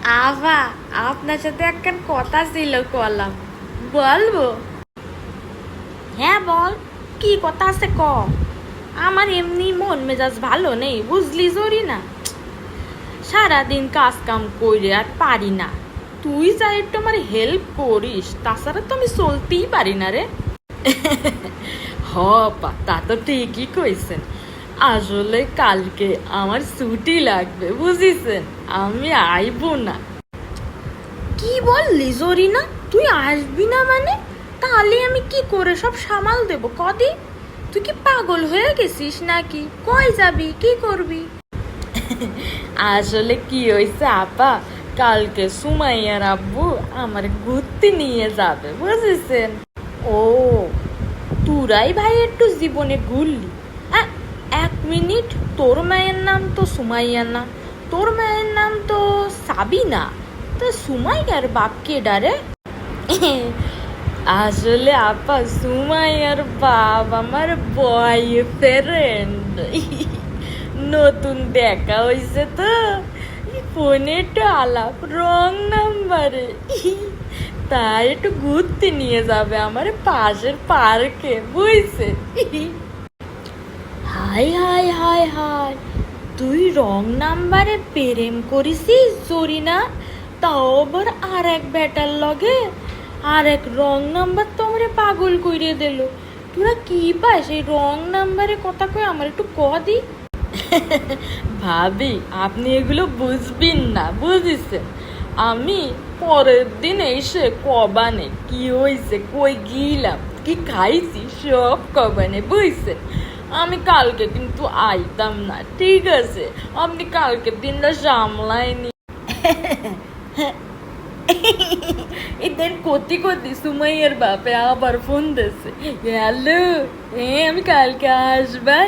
আভা, আপনার সাথে একখান কথা ছিল কলাম, বলবো? হ্যাঁ বল, কি কথা আছে ক। আমার এমনি মন মেজাজ ভালো নেই, বুঝলি জরি না। সারাদিন কাজ কাম করে আর পারি না। তুই যা একটু আমার হেল্প করিস, তাছাড়া তো আমি চলতেই পারি না রে। হ পা, তা তো ঠিকই কইছেন। আসলে কালকে আমার ছুটি লাগবে, বুঝিছেন। আমি আইব না। কি বললি জরিনা? তুই আসবি না মানে? তাহলে আমি কি করে সব সামাল দেব কদি? তুই কি পাগল হয়ে গেছিস নাকি? কই যাবি, কি করবি? আসলে কি হয়েছে আপা, কালকে সুমাইয়ার আব্বু আমার ঘুরতে নিয়ে যাবে, বুঝেছেন। ও, তুরাই ভাই একটু জীবনে ঘুরলি। আ, এক মিনিট, তোর মায়ের নাম তো সুমাইয়া না, তোর মায়ের নাম তো সাবিনা। তা সুমাইয়ার বাপ কে ডারে? আসলে আপা, সুমাইয়ার বাপ আমার বয়ফ্রেন্ড। নতুন দেখা হয়েছে তো, ফোনে একটু আলাপ, রং নাম্বারে। তাই একটু ঘুরতে নিয়ে যাবে আমার পাশের পার্কে, বুঝছে। হাই হাই হাই হাই, তুই রং নাম্বারে প্রেম করিসিস জরিনা? তাও আবার আর এক বেটার লগে। আর এক রং নাম্বার তো আমারে পাগল কইরে দিল। তোরা কি পাস এই রং নাম্বারে কথা কই, আমার একটু ক দি। ভাবি, আপনি এগুলো বুঝবেন না, বুঝিছেন। আমি পরের দিন এসে কবানে কি হয়েছে, কই গিলাম, কি খাইছি, সব কবানে, বুঝছেন। আমি কালকে কিন্তু আইতাম না, ঠিক আছে? আপনি কালকের দিনটা সামলাইনি। এদের কতি কতি সুমাইয়ের বাপে আবার ফোন দিছে। হ্যালো, আমি কালকে আসবা।